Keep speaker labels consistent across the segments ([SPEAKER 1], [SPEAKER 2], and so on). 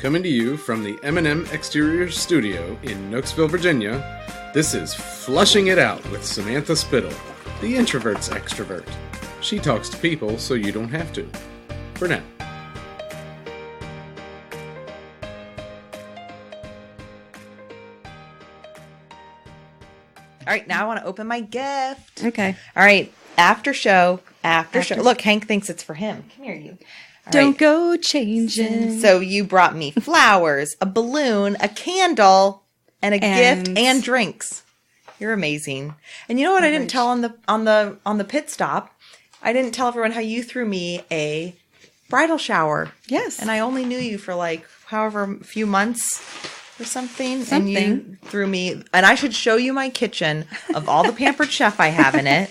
[SPEAKER 1] Coming to you from the M&M Exterior Studio in Nooksville, Virginia, this is Flushing It Out with Samantha Spittle, the introvert's extrovert. She talks to people so you don't have to. For now.
[SPEAKER 2] All right, now I want to open my gift.
[SPEAKER 3] Okay.
[SPEAKER 2] All right, after show. Look, Hank thinks it's for him. Come here, you. All
[SPEAKER 3] Don't
[SPEAKER 2] right.
[SPEAKER 3] go changing.
[SPEAKER 2] So you brought me flowers, a balloon, a candle, and a gift and drinks. You're amazing. And you know what I didn't tell on the pit stop? I didn't tell everyone how you threw me a bridal shower.
[SPEAKER 3] Yes.
[SPEAKER 2] And I only knew you for like however few months or something. And you threw me, and I should show you my kitchen of all the Pampered Chef I have in it.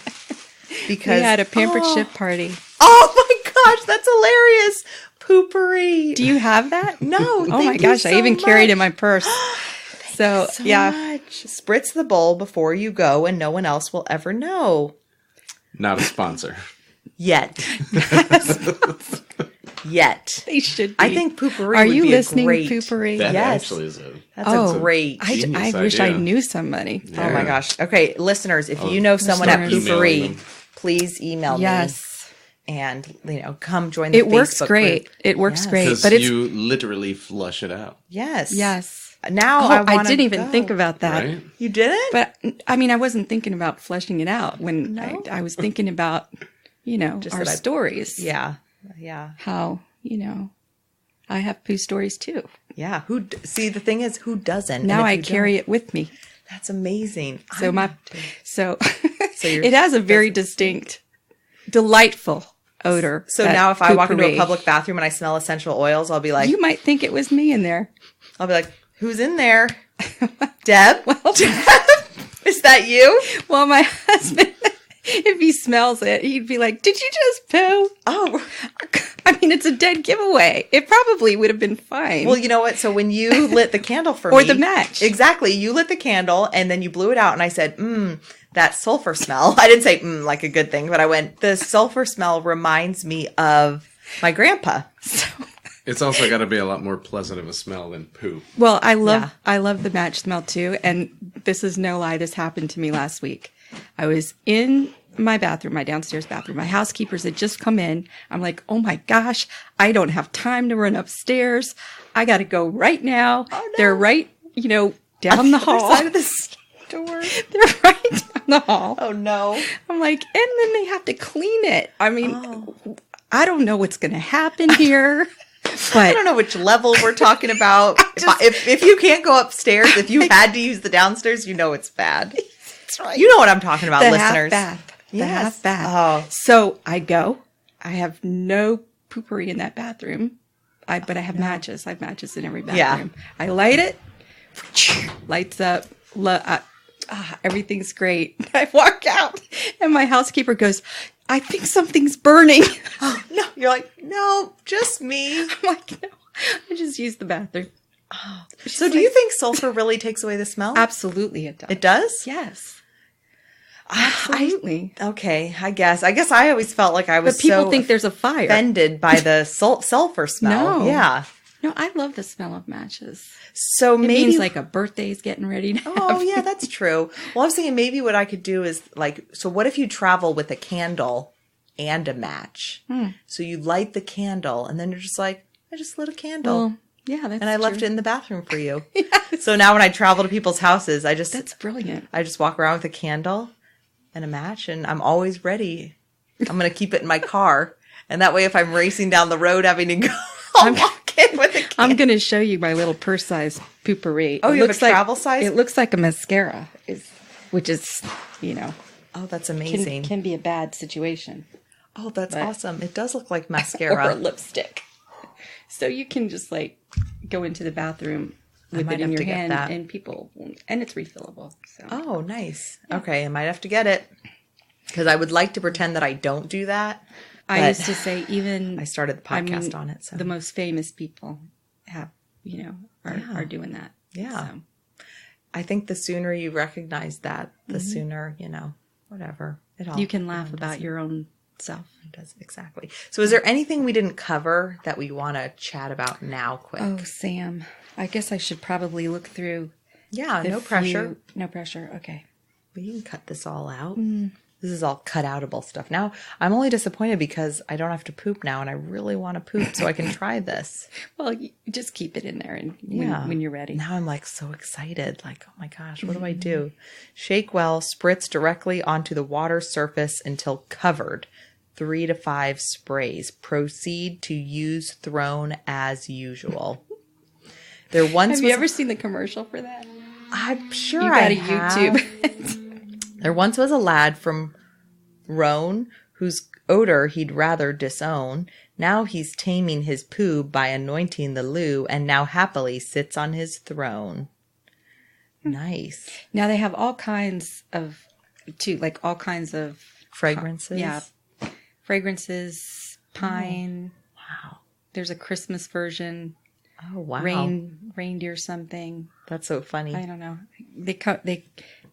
[SPEAKER 2] Because
[SPEAKER 3] we had a Pampered Chef party.
[SPEAKER 2] Oh my gosh, that's hilarious. Poopery.
[SPEAKER 3] Do you have that?
[SPEAKER 2] No.
[SPEAKER 3] Oh my
[SPEAKER 2] thank
[SPEAKER 3] gosh,
[SPEAKER 2] you
[SPEAKER 3] I
[SPEAKER 2] so
[SPEAKER 3] even carried it in
[SPEAKER 2] much.
[SPEAKER 3] my purse. So
[SPEAKER 2] much. Spritz the bowl before you go and no one else will ever know.
[SPEAKER 1] Not a sponsor.
[SPEAKER 2] Yet. Yet.
[SPEAKER 3] They should be.
[SPEAKER 2] I think Poopery
[SPEAKER 3] Are
[SPEAKER 2] would
[SPEAKER 3] you
[SPEAKER 2] be
[SPEAKER 3] listening,
[SPEAKER 2] a great.
[SPEAKER 3] Poopery?
[SPEAKER 1] That
[SPEAKER 2] Yes.
[SPEAKER 1] actually is
[SPEAKER 2] That's a great.
[SPEAKER 3] I wish I knew somebody.
[SPEAKER 2] Oh my gosh. Okay, listeners, if you know someone at
[SPEAKER 3] start
[SPEAKER 2] Poopery,
[SPEAKER 1] emailing them.
[SPEAKER 2] please email me.
[SPEAKER 3] Yes.
[SPEAKER 2] And, come join the
[SPEAKER 3] It
[SPEAKER 2] Facebook
[SPEAKER 3] works great.
[SPEAKER 2] group.
[SPEAKER 3] It works great.
[SPEAKER 1] Because
[SPEAKER 3] But it's
[SPEAKER 1] you literally flush it out.
[SPEAKER 2] Yes.
[SPEAKER 3] yes.
[SPEAKER 2] Now
[SPEAKER 3] Oh,
[SPEAKER 2] I want
[SPEAKER 3] I didn't even think about that.
[SPEAKER 1] Right?
[SPEAKER 2] You didn't?
[SPEAKER 3] But I mean, I wasn't thinking about flushing it out when
[SPEAKER 2] No?
[SPEAKER 3] I was thinking about,
[SPEAKER 2] Just
[SPEAKER 3] our
[SPEAKER 2] that I-
[SPEAKER 3] stories.
[SPEAKER 2] Yeah. Yeah.
[SPEAKER 3] How, I have poo stories too.
[SPEAKER 2] Yeah. See, the thing is, who doesn't?
[SPEAKER 3] Now I carry it with me.
[SPEAKER 2] That's amazing.
[SPEAKER 3] So
[SPEAKER 2] So
[SPEAKER 3] it has a very distinct, delightful odor.
[SPEAKER 2] So
[SPEAKER 3] that
[SPEAKER 2] now if I walk into a
[SPEAKER 3] Poopery-
[SPEAKER 2] public bathroom and I smell essential oils, I'll be like,
[SPEAKER 3] you might think it was me in there.
[SPEAKER 2] I'll be like, who's in there? Deb? Deb? Is that you?
[SPEAKER 3] Well, my husband, if he smells it, he'd be like, "Did you just poo?"
[SPEAKER 2] Oh,
[SPEAKER 3] I mean, it's a dead giveaway. It probably would have been fine.
[SPEAKER 2] well, you know what? So when you lit the candle for
[SPEAKER 3] Or
[SPEAKER 2] me.
[SPEAKER 3] the match.
[SPEAKER 2] Exactly. You lit the candle and then you blew it out and I said, that sulfur smell. I didn't say, like a good thing, but I went, the sulfur smell reminds me of my grandpa.
[SPEAKER 1] It's also got to be a lot more pleasant of a smell than poo.
[SPEAKER 3] Well, I love the match smell too. And this is no lie. This happened to me last week. I was in my bathroom, my downstairs bathroom. My housekeepers had just come in. I'm like, oh my gosh, I don't have time to run upstairs. I got to go right now.
[SPEAKER 2] Oh, no.
[SPEAKER 3] They're right, down the hall.
[SPEAKER 2] Other side of the door.
[SPEAKER 3] They're right down the hall.
[SPEAKER 2] Oh no.
[SPEAKER 3] I'm like, and then they have to clean it. I mean, I don't know what's going to happen here. But
[SPEAKER 2] I don't know which level we're talking about. If you can't go upstairs, if you had to use the downstairs, it's bad.
[SPEAKER 3] That's right.
[SPEAKER 2] You know what I'm talking about,
[SPEAKER 3] The
[SPEAKER 2] listeners.
[SPEAKER 3] half bath. The
[SPEAKER 2] Yes.
[SPEAKER 3] half bath.
[SPEAKER 2] Oh.
[SPEAKER 3] So I go. I have no poopery in that bathroom. But I have matches. I have matches in every bathroom. I light it. Lights up. Everything's great. I walk out and my housekeeper goes, "I think something's burning."
[SPEAKER 2] No, you're like, no, just me.
[SPEAKER 3] I'm like, no, I just used the bathroom.
[SPEAKER 2] So do you think sulfur really takes away the smell?
[SPEAKER 3] Absolutely it does.
[SPEAKER 2] It does?
[SPEAKER 3] Yes. Absolutely.
[SPEAKER 2] Okay, I guess. I always felt like I was
[SPEAKER 3] But people
[SPEAKER 2] so
[SPEAKER 3] think there's a fire.
[SPEAKER 2] offended by the sulfur smell.
[SPEAKER 3] No.
[SPEAKER 2] Yeah.
[SPEAKER 3] No, I love the smell of matches.
[SPEAKER 2] So
[SPEAKER 3] It
[SPEAKER 2] maybe
[SPEAKER 3] means like a birthday's getting ready to
[SPEAKER 2] Oh,
[SPEAKER 3] happen.
[SPEAKER 2] yeah, that's true. Well, I was thinking maybe what I could do is so what if you travel with a candle and a match? So you light the candle and then you're just like, I just lit a candle.
[SPEAKER 3] Well, yeah, that's
[SPEAKER 2] and I left
[SPEAKER 3] true.
[SPEAKER 2] it in the bathroom for you. So now when I travel to people's houses,
[SPEAKER 3] That's brilliant.
[SPEAKER 2] I just walk around with a candle and a match and I'm always ready. I'm going to keep it in my car. And that way, if I'm racing down the road having to go, I'll walk in with a candle.
[SPEAKER 3] I'm going to show you my little purse-size poopery.
[SPEAKER 2] Oh,
[SPEAKER 3] It
[SPEAKER 2] you have a
[SPEAKER 3] looks like-
[SPEAKER 2] travel size?
[SPEAKER 3] It looks like a mascara, which is,
[SPEAKER 2] Oh, that's amazing.
[SPEAKER 3] can be a bad situation.
[SPEAKER 2] Oh, that's
[SPEAKER 3] But-
[SPEAKER 2] awesome. It does look like
[SPEAKER 3] Or
[SPEAKER 2] mascara.
[SPEAKER 3] lipstick. So you can just go into the bathroom with
[SPEAKER 2] might
[SPEAKER 3] it in
[SPEAKER 2] have
[SPEAKER 3] your
[SPEAKER 2] to get
[SPEAKER 3] hand
[SPEAKER 2] that.
[SPEAKER 3] and it's refillable. So
[SPEAKER 2] Oh, nice. Okay, I might have to get it. Because I would like to pretend that I don't do that.
[SPEAKER 3] I
[SPEAKER 2] but
[SPEAKER 3] used to say even
[SPEAKER 2] I started the podcast on it. So
[SPEAKER 3] the most famous people have, are doing that.
[SPEAKER 2] Yeah.
[SPEAKER 3] So.
[SPEAKER 2] I think the sooner you recognize that, the sooner, whatever.
[SPEAKER 3] You can laugh about your own itself.
[SPEAKER 2] It does, exactly. So is there anything we didn't cover that we want to chat about now quick?
[SPEAKER 3] Oh, Sam. I guess I should probably look through.
[SPEAKER 2] Yeah, no pressure.
[SPEAKER 3] No pressure. Okay.
[SPEAKER 2] We can cut this all out. This is all cut-outable stuff. Now, I'm only disappointed because I don't have to poop now, and I really want to poop so I can try this.
[SPEAKER 3] Well, you just keep it in there and when you're ready.
[SPEAKER 2] Now I'm like so excited. Like, oh my gosh, what do I do? Shake well, spritz directly onto the water surface until covered. 3 to 5 sprays. Proceed to use thrown as usual. There once
[SPEAKER 3] Have you ever seen the commercial for that?
[SPEAKER 2] I'm sure
[SPEAKER 3] you
[SPEAKER 2] I
[SPEAKER 3] gotta
[SPEAKER 2] have.
[SPEAKER 3] YouTube.
[SPEAKER 2] There once was a lad from Rhone whose odor he'd rather disown. Now he's taming his poo by anointing the loo, and now happily sits on his throne. Nice.
[SPEAKER 3] Now they have all kinds of, like all kinds of
[SPEAKER 2] Fragrances?
[SPEAKER 3] Yeah. Fragrances, pine.
[SPEAKER 2] Oh, wow.
[SPEAKER 3] There's a Christmas version.
[SPEAKER 2] Oh, wow.
[SPEAKER 3] Reindeer something.
[SPEAKER 2] That's so funny.
[SPEAKER 3] I don't know.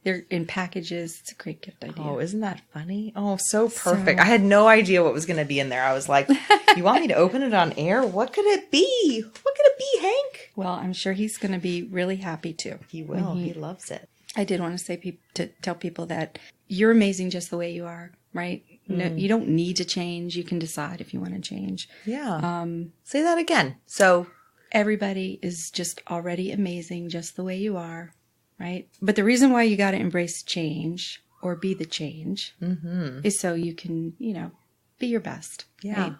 [SPEAKER 3] They're in packages. It's a great gift idea.
[SPEAKER 2] Oh, isn't that funny? Oh, so perfect. I had no idea what was going to be in there. I was like, you want me to open it on air? What could it be? What could it be, Hank?
[SPEAKER 3] Well, I'm sure he's going to be really happy too.
[SPEAKER 2] He will. He loves it.
[SPEAKER 3] I did want to say to tell people that you're amazing just the way you are, right? No, you don't need to change. You can decide if you want to change.
[SPEAKER 2] Yeah. Say that again. So
[SPEAKER 3] everybody is just already amazing just the way you are. Right? But the reason why you got to embrace change or be the change is so you can, be your best.
[SPEAKER 2] Yeah.
[SPEAKER 3] Right?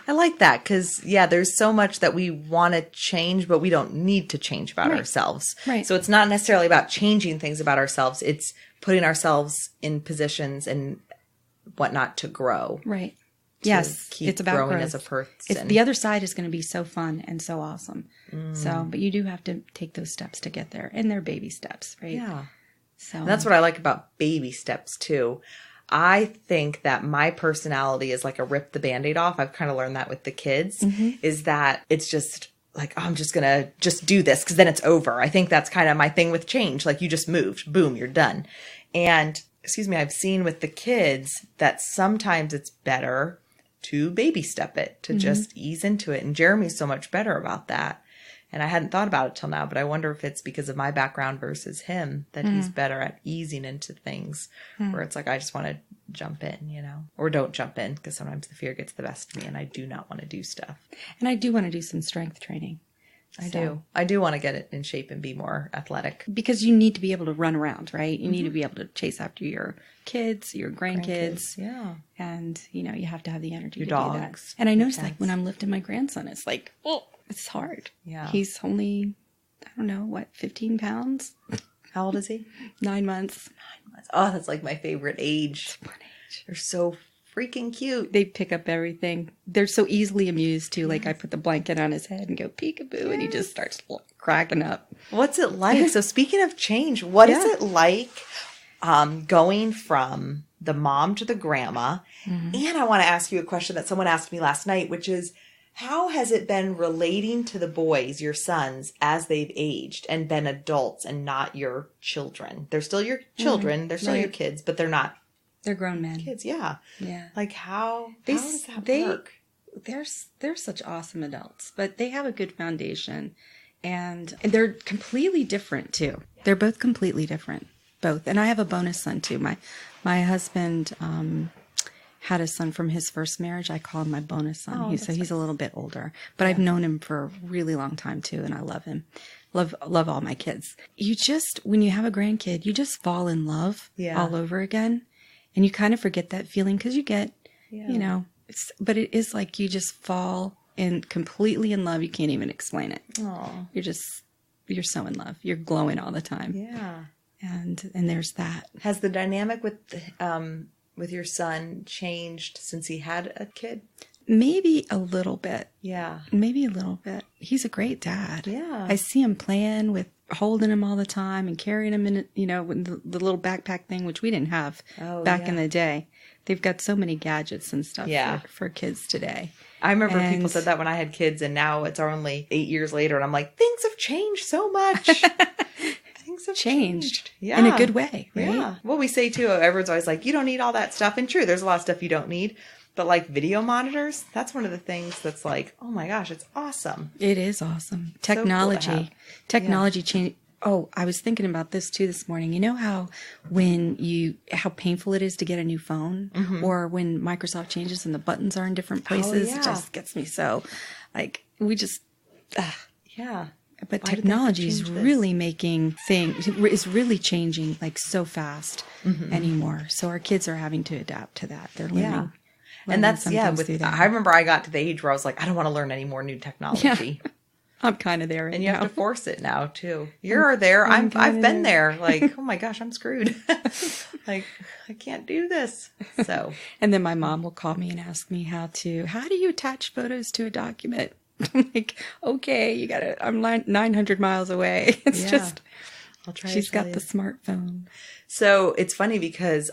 [SPEAKER 2] I like that because, there's so much that we want to change, but we don't need to change about ourselves.
[SPEAKER 3] Right.
[SPEAKER 2] So it's not necessarily about changing things about ourselves. It's putting ourselves in positions and whatnot to grow.
[SPEAKER 3] Right. Yes.
[SPEAKER 2] It's about growing growth. As a person.
[SPEAKER 3] The other side is going to be so fun and so awesome. So, but you do have to take those steps to get there, and they're baby steps, right?
[SPEAKER 2] Yeah.
[SPEAKER 3] So
[SPEAKER 2] and that's what I like about baby steps too. I think that my personality is like a rip the Band-Aid off. I've kind of learned that with the kids is that it's just like, oh, I'm just going to just do this because then it's over. I think that's kind of my thing with change. Like you just moved, boom, you're done. And I've seen with the kids that sometimes it's better to baby step it, to just ease into it. And Jeremy's so much better about that. And I hadn't thought about it till now, but I wonder if it's because of my background versus him that he's better at easing into things where it's like, I just want to jump in, or don't jump in because sometimes the fear gets the best of me and I do not want to do stuff.
[SPEAKER 3] And I do want to do some strength training.
[SPEAKER 2] I do want to get it in shape and be more athletic.
[SPEAKER 3] Because you need to be able to run around, right? You need to be able to chase after your kids, your grandkids.
[SPEAKER 2] Yeah.
[SPEAKER 3] And, you have to have the energy
[SPEAKER 2] your
[SPEAKER 3] to
[SPEAKER 2] dogs,
[SPEAKER 3] do that. And I noticed like when I'm lifting my grandson, it's like, oh, it's hard.
[SPEAKER 2] Yeah.
[SPEAKER 3] He's only, 15 pounds?
[SPEAKER 2] How old is he?
[SPEAKER 3] 9 months.
[SPEAKER 2] 9 months. Oh, that's like my favorite age. It's a fun age. They're so freaking cute.
[SPEAKER 3] They pick up everything. They're so easily amused too. Like I put the blanket on his head and go peekaboo and he just starts cracking up.
[SPEAKER 2] What's it like? So speaking of change, what is it like going from the mom to the grandma? And I want to ask you a question that someone asked me last night, which is, how has it been relating to the boys, your sons, as they've aged and been adults and not your children? They're still your children. They're still your kids, but they're not.
[SPEAKER 3] They're grown men.
[SPEAKER 2] Kids, yeah.
[SPEAKER 3] Yeah.
[SPEAKER 2] Like how does that work?
[SPEAKER 3] They're such awesome adults, but they have a good foundation and they're completely different too. They're both completely different. Both. And I have a bonus son too. My husband had a son from his first marriage. I call him my bonus son. He's a little bit older, but I've known him for a really long time too, and I love him. Love all my kids. You just, when you have a grandkid, you just fall in love all over again. And you kind of forget that feeling because you get, but it is like you just fall in completely in love. You can't even explain it.
[SPEAKER 2] Aww.
[SPEAKER 3] You're so in love. You're glowing all the time.
[SPEAKER 2] Yeah.
[SPEAKER 3] And there's that.
[SPEAKER 2] Has the dynamic with your son changed since he had a kid?
[SPEAKER 3] Maybe a little bit.
[SPEAKER 2] Yeah.
[SPEAKER 3] Maybe a little bit. He's a great dad.
[SPEAKER 2] Yeah.
[SPEAKER 3] I see him playing with holding him all the time and carrying him in, with the little backpack thing, which we didn't have back in the day. They've got so many gadgets and stuff for kids today.
[SPEAKER 2] I remember people said that when I had kids, and now it's only 8 years later, and I'm like, things have changed so much. Things have changed. Yeah.
[SPEAKER 3] In a good way, right?
[SPEAKER 2] Yeah. Well, we say too, everyone's always like, you don't need all that stuff. And true, there's a lot of stuff you don't need. But like video monitors, that's one of the things that's like, oh my gosh, it's awesome.
[SPEAKER 3] It is awesome.
[SPEAKER 2] So cool to have.
[SPEAKER 3] Technology change. Oh, I was thinking about this too this morning. You know how how painful it is to get a new phone, or when Microsoft changes and the buttons are in different places. It just gets me so, like, we just,
[SPEAKER 2] yeah.
[SPEAKER 3] But technology is really is really changing like so fast anymore. So our kids are having to adapt to that. They're learning.
[SPEAKER 2] And that's, I remember I got to the age where I was like, I don't want to learn any more new technology.
[SPEAKER 3] Yeah. I'm kind of there right
[SPEAKER 2] and you
[SPEAKER 3] now.
[SPEAKER 2] have to force it now too. You're there. I've been there. Like, oh my gosh, I'm screwed. Like, I can't do this. So,
[SPEAKER 3] and then my mom will call me and ask me how do you attach photos to a document? I'm like, okay, you got it. I'm 900 miles away. It's just,
[SPEAKER 2] I'll try.
[SPEAKER 3] She's got the smartphone.
[SPEAKER 2] So it's funny because,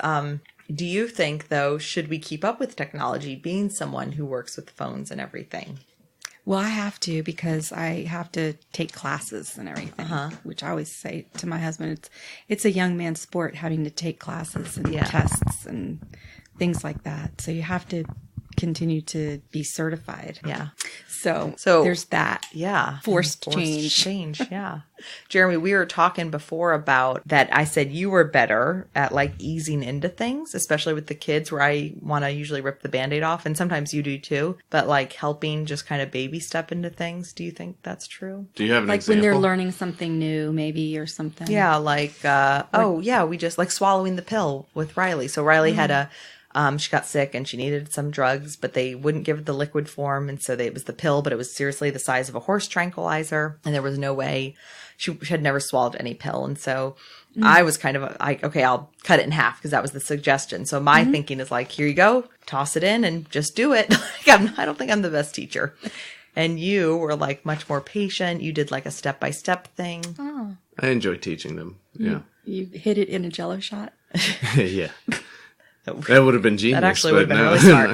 [SPEAKER 2] do you think though, should we keep up with technology being someone who works with phones and everything?
[SPEAKER 3] Well, I have to because I have to take classes and everything, which I always say to my husband, it's a young man's sport having to take classes and tests and things like that. So you have to continue to be certified.
[SPEAKER 2] Yeah.
[SPEAKER 3] So there's that.
[SPEAKER 2] Yeah.
[SPEAKER 3] Forced change.
[SPEAKER 2] Yeah. Jeremy, we were talking before about that. I said you were better at like easing into things, especially with the kids where I want to usually rip the Band-Aid off. And sometimes you do too. But like helping just kind of baby step into things. Do you think that's true?
[SPEAKER 1] Do you have an
[SPEAKER 3] example? When they're learning something new, maybe, or something?
[SPEAKER 2] Yeah. Like, we just like swallowing the pill with Riley. So Riley had she got sick and she needed some drugs, but they wouldn't give it the liquid form. And so it was the pill, but it was seriously the size of a horse tranquilizer. And there was no way she had never swallowed any pill. And so I was kind of like, okay, I'll cut it in half because that was the suggestion. So my thinking is like, here you go, toss it in and just do it. I don't think I'm the best teacher. And you were like much more patient. You did like a step-by-step thing.
[SPEAKER 3] Oh.
[SPEAKER 1] I enjoy teaching them. Yeah.
[SPEAKER 3] You hit it in a Jell-O shot?
[SPEAKER 1] Yeah. That would have been genius.
[SPEAKER 2] That actually would have been really smart.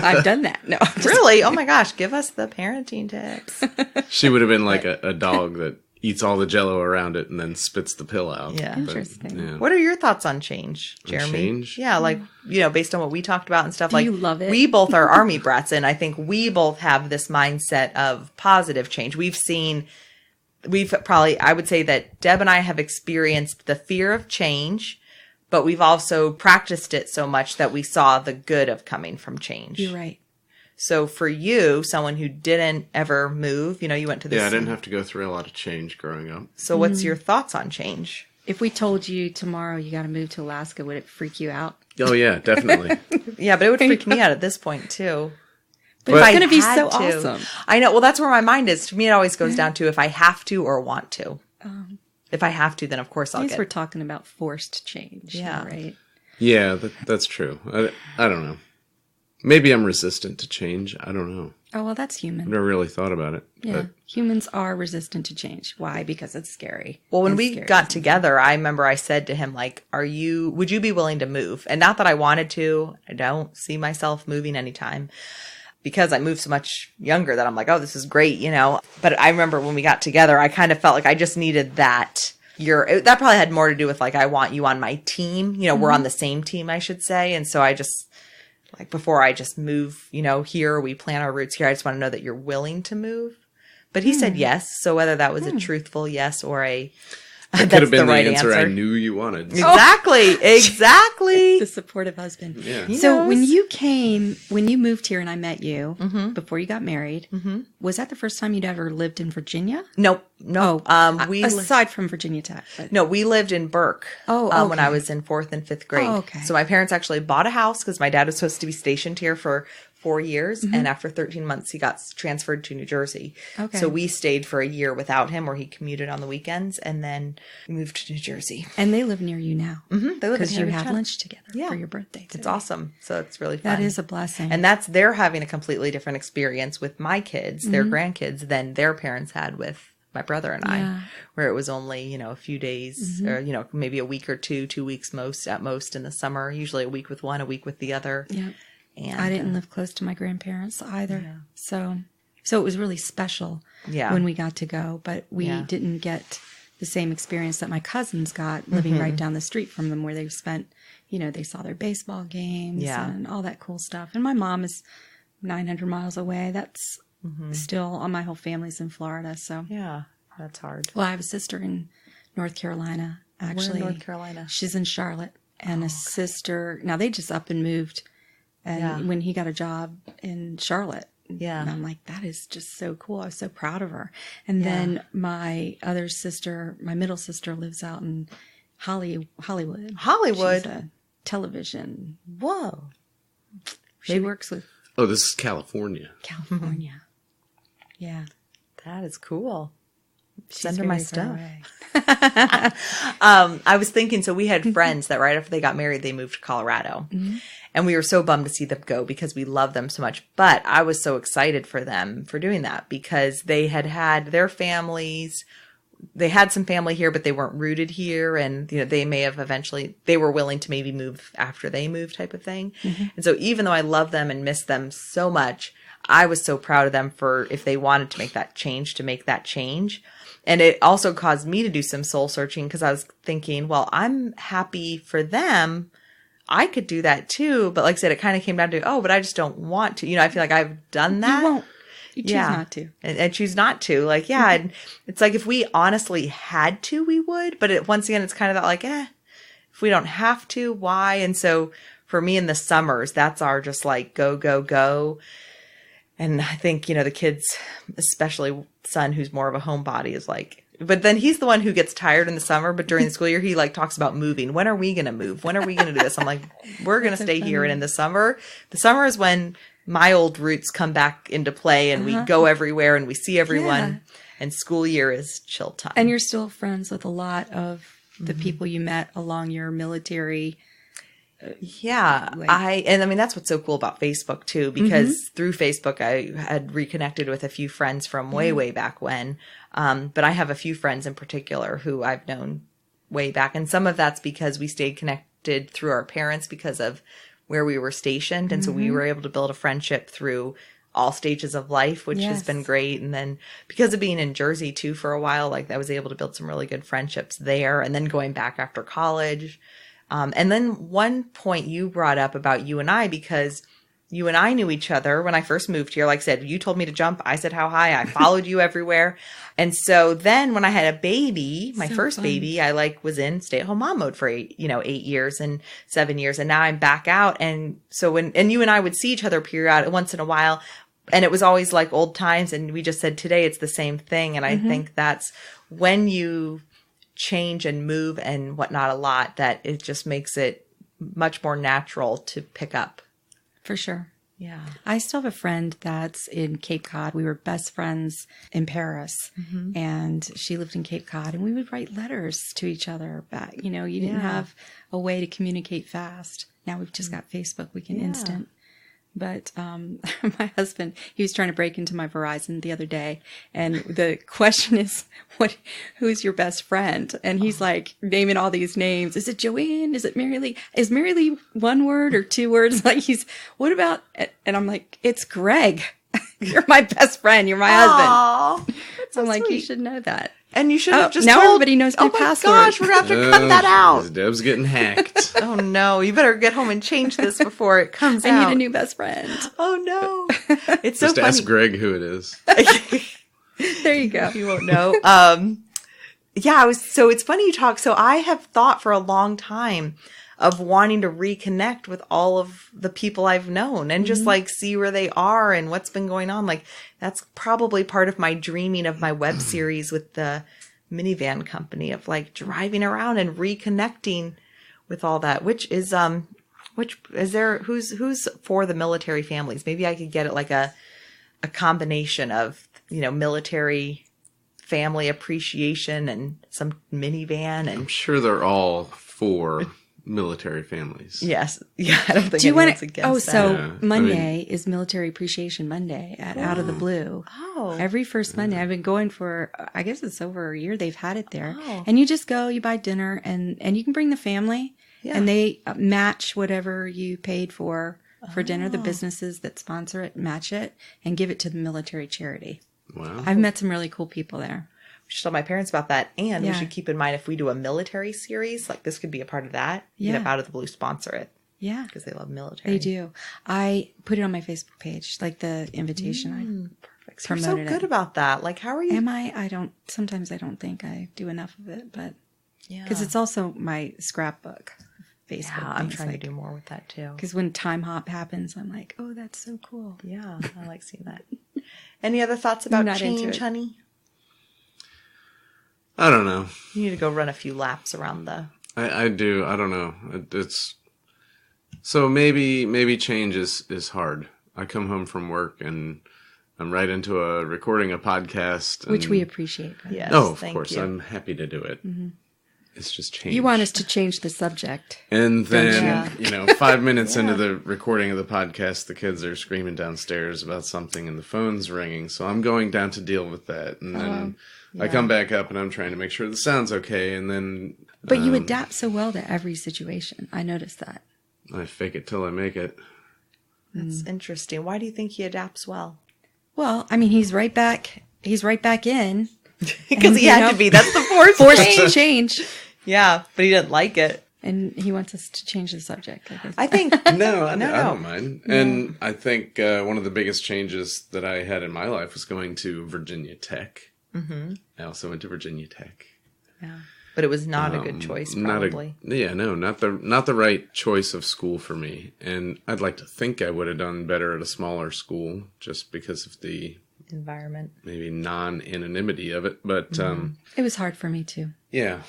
[SPEAKER 3] I've done that. No.
[SPEAKER 2] Really? Oh my gosh. Give us the parenting tips.
[SPEAKER 1] She would have been like a dog that eats all the Jell-O around it and then spits the pill out.
[SPEAKER 2] Yeah.
[SPEAKER 3] Interesting.
[SPEAKER 1] Yeah.
[SPEAKER 2] What are your thoughts on change, Jeremy?
[SPEAKER 1] Change?
[SPEAKER 2] Yeah, like, based on what we talked about and stuff.
[SPEAKER 3] Do you love it?
[SPEAKER 2] We both are Army brats, and I think we both have this mindset of positive change. I would say that Deb and I have experienced the fear of change, but we've also practiced it so much that we saw the good of coming from change.
[SPEAKER 3] You're right.
[SPEAKER 2] So for you, someone who didn't ever move, you went to this.
[SPEAKER 1] Yeah, I didn't have to go through a lot of change growing up.
[SPEAKER 2] So what's your thoughts on change?
[SPEAKER 3] If we told you tomorrow you got to move to Alaska, would it freak you out?
[SPEAKER 1] Oh, yeah, definitely.
[SPEAKER 2] Yeah, but it would freak me out at this point, too.
[SPEAKER 3] But it's going to be so awesome.
[SPEAKER 2] I know. Well, that's where my mind is. To me, it always goes down to if I have to or want to. If I have to, then of course I'll get.
[SPEAKER 3] We're talking about forced change. Yeah. Right.
[SPEAKER 1] Yeah, that's true. I don't know. Maybe I'm resistant to change. I don't know.
[SPEAKER 3] Oh, well, that's human.
[SPEAKER 1] I've never really thought about it.
[SPEAKER 3] Yeah.
[SPEAKER 1] But
[SPEAKER 3] Humans are resistant to change. Why? Because it's scary.
[SPEAKER 2] Well, when we got together, I remember I said to him, like, would you be willing to move? And not that I wanted to. I don't see myself moving anytime. Because I moved so much younger that I'm like, oh, this is great, But I remember when we got together, I kind of felt like I just needed that. That probably had more to do with like, I want you on my team. We're on the same team, I should say. And so I just, like, before I just move, here, we plant our roots here. I just want to know that you're willing to move. But he said yes. So whether that was a truthful yes or
[SPEAKER 1] that could have been the answer I knew you wanted.
[SPEAKER 2] Exactly. Exactly.
[SPEAKER 3] The supportive husband.
[SPEAKER 1] Yeah.
[SPEAKER 3] So when you moved here and I met you before you got married, was that the first time you'd ever lived in Virginia?
[SPEAKER 2] Nope. No.
[SPEAKER 3] Aside from Virginia Tech. But.
[SPEAKER 2] No, we lived in Burke when I was in 4th and 5th grade.
[SPEAKER 3] Oh, okay.
[SPEAKER 2] So my parents actually bought a house because my dad was supposed to be stationed here for 4 years. And after 13 months, he got transferred to New Jersey. Okay. So we stayed for a year without him where he commuted on the weekends and then moved to New Jersey.
[SPEAKER 3] And they live near you now.
[SPEAKER 2] Mm-hmm. They live
[SPEAKER 3] because you had lunch together for your birthday today.
[SPEAKER 2] It's awesome. So it's really fun.
[SPEAKER 3] That is a blessing.
[SPEAKER 2] And they're having a completely different experience with my kids, their grandkids, than their parents had with my brother and I, where it was only, a few days or, maybe a week or 2 weeks at most in the summer, usually a week with one, a week with the other.
[SPEAKER 3] Yeah. And I didn't live close to my grandparents either. Yeah. So it was really special when we got to go, but we didn't get the same experience that my cousins got living right down the street from them, where they've spent, they saw their baseball games and all that cool stuff. And my mom is 900 miles away. That's still, my whole family's in Florida. So
[SPEAKER 2] yeah, that's hard.
[SPEAKER 3] Well, I have a sister in North Carolina, actually.
[SPEAKER 2] Where in North Carolina?
[SPEAKER 3] She's in Charlotte. And a sister, now they just up and moved. And when he got a job in Charlotte.
[SPEAKER 2] Yeah.
[SPEAKER 3] And I'm like, that is just so cool. I was so proud of her. And then my other sister, my middle sister, lives out in Hollywood.
[SPEAKER 2] Hollywood?
[SPEAKER 3] She's a television.
[SPEAKER 2] Whoa.
[SPEAKER 3] She works with
[SPEAKER 1] Oh, this is California.
[SPEAKER 3] California. Yeah.
[SPEAKER 2] That is cool.
[SPEAKER 3] She's
[SPEAKER 2] Send her my
[SPEAKER 3] very far
[SPEAKER 2] stuff.
[SPEAKER 3] away.
[SPEAKER 2] I was thinking, so we had friends that right after they got married, they moved to Colorado. And we were so bummed to see them go because we love them so much. But I was so excited for them for doing that because they had their families. They had some family here, but they weren't rooted here. And, they may have they were willing to maybe move after they moved type of thing. And so even though I love them and miss them so much, I was so proud of them for if they wanted to make that change, to make that change. And it also caused me to do some soul searching because I was thinking, well, I'm happy for them. I could do that too. But like I said, it kind of came down to, but I just don't want to. I feel like I've done that.
[SPEAKER 3] You won't. You choose not to.
[SPEAKER 2] And choose not to. Like, and it's like if we honestly had to, we would. But once again, it's kind of that like, if we don't have to, why? And so for me in the summers, that's our just like go, go, go. And I think, the kids, especially son who's more of a homebody, is like, but then he's the one who gets tired in the summer. But during the school year, he like talks about moving. When are we going to move? When are we going to do this? I'm like, we're going to stay here. And in the summer is when my old roots come back into play and we go everywhere and we see everyone. Yeah. And school year is chill time.
[SPEAKER 3] And you're still friends with a lot of the people you met along your military.
[SPEAKER 2] That's what's so cool about Facebook too, because through Facebook, I had reconnected with a few friends from way back when. But I have a few friends in particular who I've known way back. And some of that's because we stayed connected through our parents because of where we were stationed. And so we were able to build a friendship through all stages of life, which has been great. And then because of being in Jersey too for a while, like I was able to build some really good friendships there. And then going back after college. And then one point you brought up about you and I, because you and I knew each other when I first moved here. Like I said, you told me to jump. I said how high. I followed you everywhere. And so then when I had a baby, my first baby, I was in stay-at-home mom mode for 8 years and 7 years. And now I'm back out. And so and you and I would see each other once in a while. And it was always like old times. And we just said today it's the same thing. And I think that's when you change and move and whatnot a lot, that it just makes it much more natural to pick up.
[SPEAKER 3] For sure.
[SPEAKER 2] Yeah.
[SPEAKER 3] I still have a friend that's in Cape Cod. We were best friends in Paris and she lived in Cape Cod and we would write letters to each other back. You didn't have a way to communicate fast. Now we've just got Facebook. We can instant. But my husband, he was trying to break into my Verizon the other day. And the question is, who's your best friend? And he's like naming all these names. Is it Joanne? Is it Mary Lee? Is Mary Lee one word or 2 words? Like what about, and I'm like, it's Greg. You're my best friend. You're my husband. So I'm like,
[SPEAKER 2] sweet.
[SPEAKER 3] You should know that.
[SPEAKER 2] And you should have just
[SPEAKER 3] now
[SPEAKER 2] told,
[SPEAKER 3] everybody knows my password.
[SPEAKER 2] Oh my gosh, we're going to have to cut that out.
[SPEAKER 1] Deb's getting hacked.
[SPEAKER 2] Oh no, you better get home and change this before it comes out.
[SPEAKER 3] I need a new best friend.
[SPEAKER 2] Oh no. It's so
[SPEAKER 1] just
[SPEAKER 2] funny.
[SPEAKER 1] Ask Greg who it is.
[SPEAKER 3] There you go.
[SPEAKER 2] You won't know. So it's funny you talk. So I have thought for a long time of wanting to reconnect with all of the people I've known and just see where they are and what's been going on. Like that's probably part of my dreaming of my web series with the minivan company of driving around and reconnecting with all that, which is there, who's for the military families? Maybe I could get it like a combination of, military family appreciation and some minivan. And
[SPEAKER 1] I'm sure they're all for military families.
[SPEAKER 2] Yes. Yeah. I don't think anyone's against that.
[SPEAKER 3] So Monday is Military Appreciation Monday at Out of the Blue.
[SPEAKER 2] Oh.
[SPEAKER 3] Every first Monday. I've been going for, I guess it's over a year they've had it there.
[SPEAKER 2] Oh.
[SPEAKER 3] And you just go, you buy dinner and you can bring the family and they match whatever you paid for dinner. The businesses that sponsor it match it and give it to the military charity.
[SPEAKER 1] Wow.
[SPEAKER 3] I've met some really cool people there.
[SPEAKER 2] should tell my parents about that. And we should keep in mind if we do a military series, like this could be a part of that.
[SPEAKER 3] Yeah.
[SPEAKER 2] Out of the Blue sponsor it.
[SPEAKER 3] Yeah.
[SPEAKER 2] Because they love military.
[SPEAKER 3] They do. I put it on my Facebook page, like the invitation.
[SPEAKER 2] Perfect. So you're so good about that. Like, how are you?
[SPEAKER 3] Am I? Sometimes I don't think I do enough of it, but because it's also my scrapbook. Facebook.
[SPEAKER 2] Yeah, I'm trying to do more with that too.
[SPEAKER 3] Because when time hop happens, I'm like, oh, that's so cool.
[SPEAKER 2] Yeah, I like seeing that. Any other thoughts about change, honey?
[SPEAKER 1] I don't know.
[SPEAKER 2] You need to go run a few laps around the...
[SPEAKER 1] I do. I don't know. It's so maybe change is hard. I come home from work and I'm right into recording a podcast.
[SPEAKER 3] Which we appreciate.
[SPEAKER 2] Yes,
[SPEAKER 1] of course. You. I'm happy to do it.
[SPEAKER 3] Mm-hmm.
[SPEAKER 1] It's just change.
[SPEAKER 3] You want us to change the subject.
[SPEAKER 1] And then, 5 minutes into the recording of the podcast, the kids are screaming downstairs about something and the phone's ringing. So I'm going down to deal with that. And then I come back up and I'm trying to make sure the sound's okay. And then...
[SPEAKER 3] But you adapt so well to every situation. I noticed that.
[SPEAKER 1] I fake it till I make it.
[SPEAKER 2] That's interesting. Why do you think he adapts well?
[SPEAKER 3] Well, I mean, he's right back in.
[SPEAKER 2] Because he had to be. That's the
[SPEAKER 3] forced change.
[SPEAKER 2] Yeah, but he didn't like it.
[SPEAKER 3] And he wants us to change the subject, I guess.
[SPEAKER 2] I think...
[SPEAKER 1] No, I don't mind. Yeah. And I think one of the biggest changes that I had in my life was going to Virginia Tech. Mm-hmm. I also went to Virginia Tech.
[SPEAKER 2] Yeah. But it was not a good choice, probably.
[SPEAKER 1] Not the right choice of school for me. And I'd like to think I would have done better at a smaller school just because of the...
[SPEAKER 2] environment.
[SPEAKER 1] Maybe non-anonymity of it, but...
[SPEAKER 3] it was hard for me, too.
[SPEAKER 1] Yeah.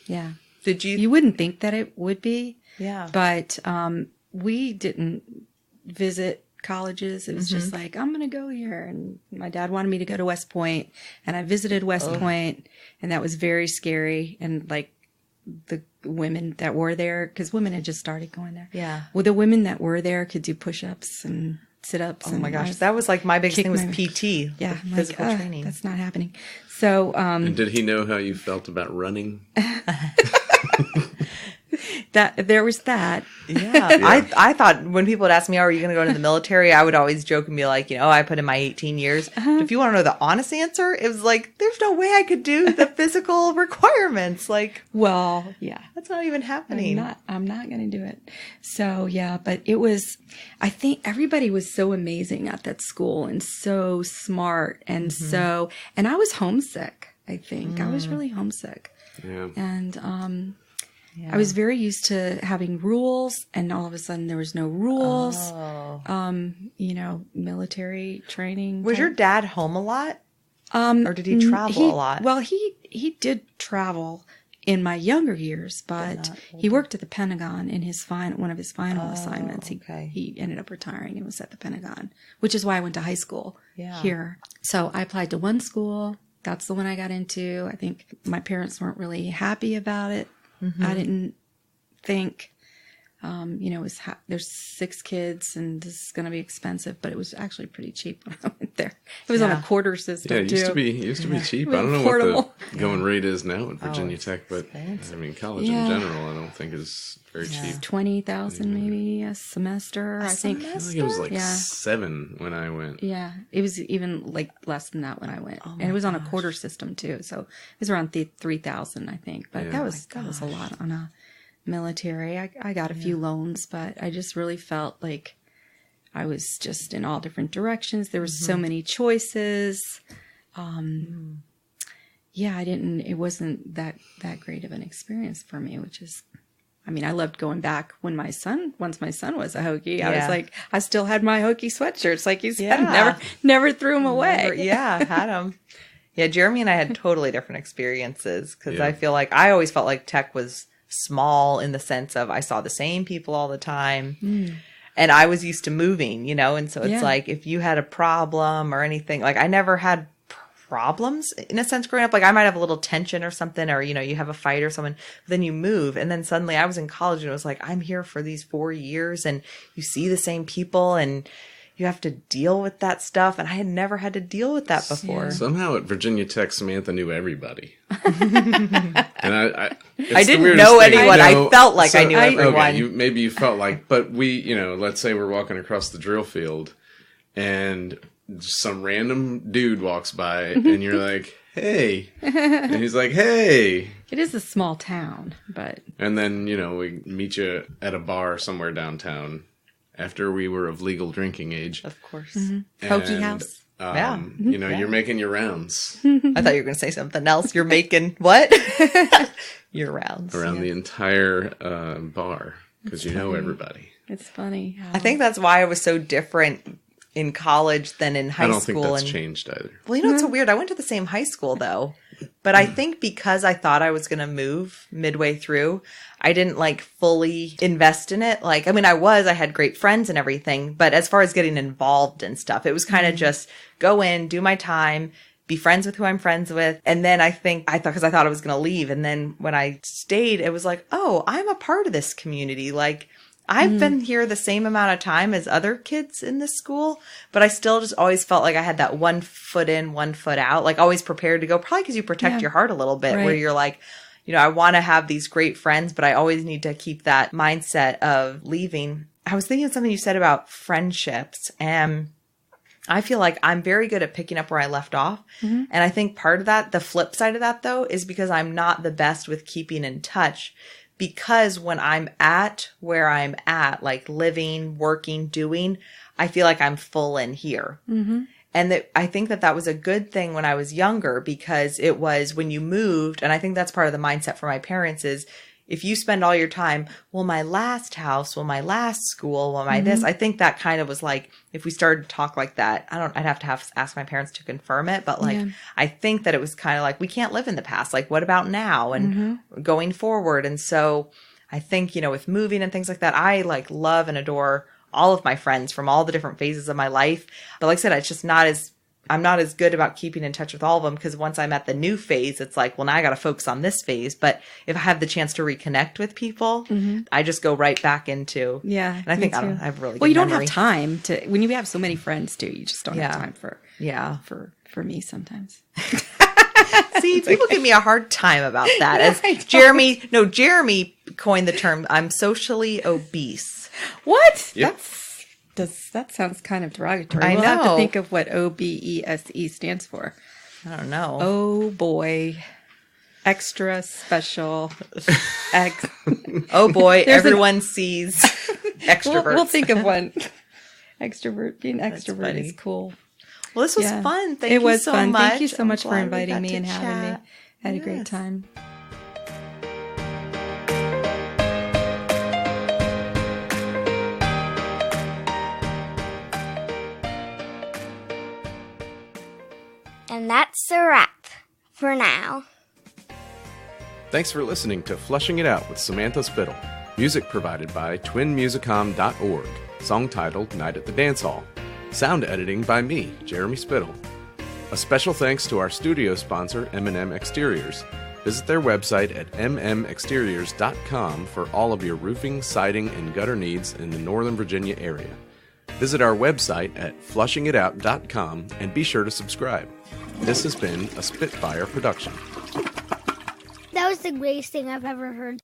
[SPEAKER 3] Yeah.
[SPEAKER 2] Did you...
[SPEAKER 3] You wouldn't think that it would be.
[SPEAKER 2] Yeah.
[SPEAKER 3] But we didn't visit colleges. It was just like, I'm going to go here. And my dad wanted me to go to West Point. And I visited West Point. And that was very scary. And like the women that were there, because women had just started going there.
[SPEAKER 2] Yeah.
[SPEAKER 3] Well, the women that were there could do push-ups and sit-ups.
[SPEAKER 2] Oh my gosh. That was like my biggest thing was PT.
[SPEAKER 3] Yeah.
[SPEAKER 2] Physical training.
[SPEAKER 3] That's not happening. So,
[SPEAKER 1] and did he know how you felt about running?
[SPEAKER 3] There was that.
[SPEAKER 2] Yeah. I thought when people would ask me, are you going to go into the military? I would always joke and be like, I put in my 18 years. But if you want to know the honest answer, it was like, there's no way I could do the physical requirements. Like,
[SPEAKER 3] well, yeah,
[SPEAKER 2] that's not even happening.
[SPEAKER 3] I'm not going to do it. So yeah, but it was, I think everybody was so amazing at that school and so smart. And and I was homesick. I think I was really homesick.
[SPEAKER 1] Yeah.
[SPEAKER 3] And, I was very used to having rules, and all of a sudden there was no rules. Oh. Military training.
[SPEAKER 2] Was your dad home a lot? Or did he travel a lot?
[SPEAKER 3] Well, he did travel in my younger years, but he worked at the Pentagon in one of his final assignments. He ended up retiring and was at the Pentagon, which is why I went to high school here. So I applied to one school. That's the one I got into. I think my parents weren't really happy about it. I didn't think, it was there's 6 kids and this is going to be expensive, but it was actually pretty cheap when I went there. It was on a quarter system.
[SPEAKER 1] Yeah, it used to be cheap. I don't know what the going rate is now at Virginia Tech, but expensive. I mean, college in general, I don't think is very cheap. $20,000 maybe a semester. I think it was like 7 when I went.
[SPEAKER 3] Yeah, it was even like less than that when I went, and it was on a quarter system too. So it was around 3,000, I think. But that was a lot on a military. I got a few loans, but I just really felt like I was just in all different directions. There was so many choices. It wasn't that great of an experience for me, which is, I loved going back once my son was a Hokie. I was like, I still had my Hokie sweatshirts, like you said, never threw them away.
[SPEAKER 2] Had them. Yeah, Jeremy and I had totally different experiences because I always felt like tech was small in the sense of I saw the same people all the time. And I was used to moving, and so it's like if you had a problem or anything, like I never had problems in a sense growing up. Like I might have a little tension or something, or, you have a fight or someone, then you move. And then suddenly I was in college and it was like, I'm here for these 4 years and you see the same people and you have to deal with that stuff. And I had never had to deal with that before. Yeah.
[SPEAKER 1] Somehow at Virginia Tech, Samantha knew everybody. And I
[SPEAKER 2] didn't know anyone. I felt like I knew everyone.
[SPEAKER 1] Okay, maybe you felt like, but we, let's say we're walking across the drill field and some random dude walks by and you're like, hey. And he's like, hey.
[SPEAKER 3] It is a small town, but...
[SPEAKER 1] And then, we meet you at a bar somewhere downtown after we were of legal drinking age.
[SPEAKER 2] Of course.
[SPEAKER 3] Pokey House.
[SPEAKER 1] You're making your rounds.
[SPEAKER 2] I thought you were going to say something else. You're making what? Your rounds.
[SPEAKER 1] Around the entire bar, because you know everybody.
[SPEAKER 3] It's funny.
[SPEAKER 2] I think that's why I was so different in college than in high school.
[SPEAKER 1] I don't think that's changed either.
[SPEAKER 2] Well, it's so weird. I went to the same high school, though. But I think because I thought I was going to move midway through, I didn't fully invest in it. I had great friends and everything. But as far as getting involved and stuff, it was kind of just go in, do my time, be friends with who I'm friends with. And then I thought I was going to leave. And then when I stayed, it was oh, I'm a part of this community. I've been here the same amount of time as other kids in this school, but I still just always felt like I had that 1 foot in, 1 foot out, always prepared to go, probably because you protect your heart a little bit, where you're I want to have these great friends, but I always need to keep that mindset of leaving. I was thinking of something you said about friendships, and I feel like I'm very good at picking up where I left off. And I think part of that, the flip side of that though, is because I'm not the best with keeping in touch. Because when I'm at where I'm at, living, working, doing, I feel like I'm full in here. And I think that was a good thing when I was younger, because it was when you moved. And I think that's part of the mindset for my parents is if you spend all your time, my last house, my last school, my this, I think that kind of was if we started to talk like that, I'd have to ask my parents to confirm it. But I think that it was kind of we can't live in the past. What about now and going forward? And so I think, with moving and things like that, I love and adore all of my friends from all the different phases of my life. But like I said, it's just I'm not as good about keeping in touch with all of them, because once I'm at the new phase, it's now I got to focus on this phase. But if I have the chance to reconnect with people, I just go right back into.
[SPEAKER 3] Yeah.
[SPEAKER 2] And I think I have really good
[SPEAKER 3] Well, you don't
[SPEAKER 2] memory.
[SPEAKER 3] have time to, when you have so many friends too, you just don't have time for me sometimes.
[SPEAKER 2] See, people give me a hard time about that. As Jeremy coined the term, I'm socially obese.
[SPEAKER 3] What?
[SPEAKER 1] Yep.
[SPEAKER 3] That sounds kind of derogatory.
[SPEAKER 2] I
[SPEAKER 3] We'll have
[SPEAKER 2] know.
[SPEAKER 3] to think of what OBESE stands for.
[SPEAKER 2] I don't know.
[SPEAKER 3] Oh boy. Extra special.
[SPEAKER 2] Oh boy, everyone sees extroverts.
[SPEAKER 3] We'll think of one. Being extrovert is cool.
[SPEAKER 2] Well, this was fun. Thank
[SPEAKER 3] you
[SPEAKER 2] so
[SPEAKER 3] fun.
[SPEAKER 2] much.
[SPEAKER 3] Thank you so much for
[SPEAKER 2] glad we
[SPEAKER 3] inviting
[SPEAKER 2] got
[SPEAKER 3] me
[SPEAKER 2] to
[SPEAKER 3] and having me.
[SPEAKER 2] chat.
[SPEAKER 3] I had a great time.
[SPEAKER 4] And that's a wrap for now.
[SPEAKER 1] Thanks for listening to Flushing It Out with Samantha Spittle. Music provided by twinmusicom.org. Song titled Night at the Dance Hall. Sound editing by me, Jeremy Spittle. A special thanks to our studio sponsor, M&M Exteriors. Visit their website at mmexteriors.com for all of your roofing, siding, and gutter needs in the Northern Virginia area. Visit our website at flushingitout.com and be sure to subscribe. This has been a Spitfire production.
[SPEAKER 4] That was the greatest thing I've ever heard.